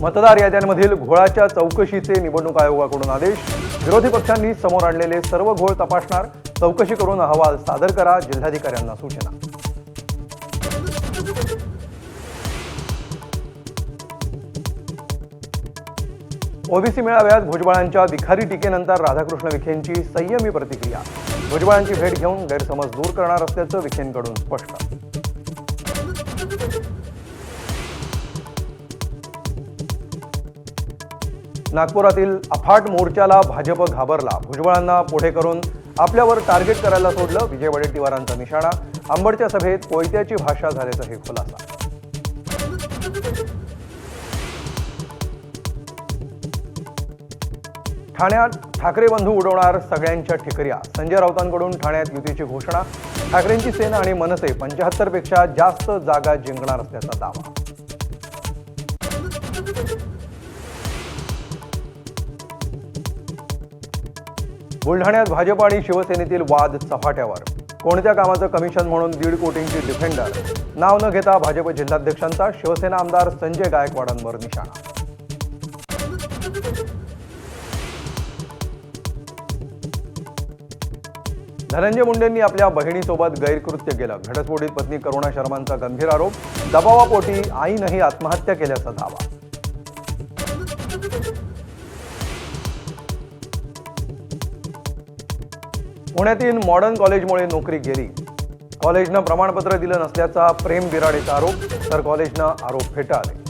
मतदार याद्यांमधील घोळाच्या चौकशीचे निवडणूक आयोगाकडून आदेश। विरोधी पक्षांनी समोर आणलेले सर्व घोळ तपासणार, चौकशी करून अहवाल सादर करा, जिल्हाधिकाऱ्यांना सूचना। ओबीसी मेळाव्यात भुजबळांच्या विखारी टीकेनंतर राधाकृष्ण विखेंची संयमी प्रतिक्रिया। भुजबळांची भेट घेऊन गैरसमज दूर करणार असल्याचं विखेंकडून स्पष्ट। नागपुरातील अफाट मोर्चाला भाजप घाबरला। भुजबळांना पुढे करून आपल्यावर टार्गेट करायला सोडलं, विजय वडेट्टीवारांचा निशाणा। अंबडच्या सभेत कोयत्याची भाषा झाल्याचा हे खुलासा। ठाण्यात ठाकरे बंधू उडवणार सगळ्यांच्या ठिकऱ्या। संजय राऊतांकडून ठाण्यात युतीची घोषणा। ठाकरेंची सेना आणि मनसे 75 पेक्षा जास्त जागा जिंकणार असल्याचा दावा। बुलढाण्यात भाजप आणि शिवसेनेतील वाद चव्हाट्यावर। कोणत्या कामाचं कमिशन म्हणून 1.5 कोटींची डिफेंडर। नाव न घेता भाजप जिल्हाध्यक्षांचा शिवसेना आमदार संजय गायकवाडांवर निशाणा। धनंजय मुंडेंनी आपल्या बहिणीसोबत गैरकृत्य केलं। घटस्फोटीत पत्नी करुणा शर्मांचा गंभीर आरोप। दबावापोटी आईनंही आत्महत्या केल्याचा दावा। पुण्यातील मॉडर्न कॉलेजमुळे नोकरी गेली। कॉलेजनं प्रमाणपत्र दिलं नसल्याचा प्रेम बिराडेचा आरोप, तर कॉलेजनं आरोप फेटाळले।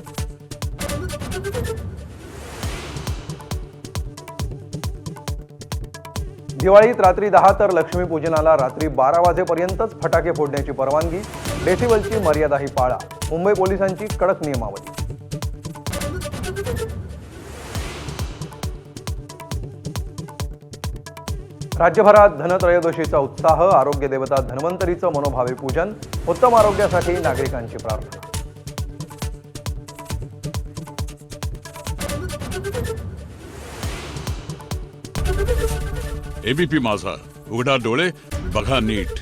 दिवाळीत रात्री 10 तर लक्ष्मीपूजनाला रात्री 12 वाजेपर्यंतच फटाके फोडण्याची परवानगी। डेसिबलची मर्यादाही पाळा। मुंबई पोलिसांची कडक नियमावली। राज्यभरात धनत्रयोदशीचा उत्साह। आरोग्य देवता धन्वंतरीचं मनोभावे पूजन। उत्तम आरोग्यासाठी नागरिकांची प्रार्थना। एबीपी माझा, उघडा डोळे बघा नीट।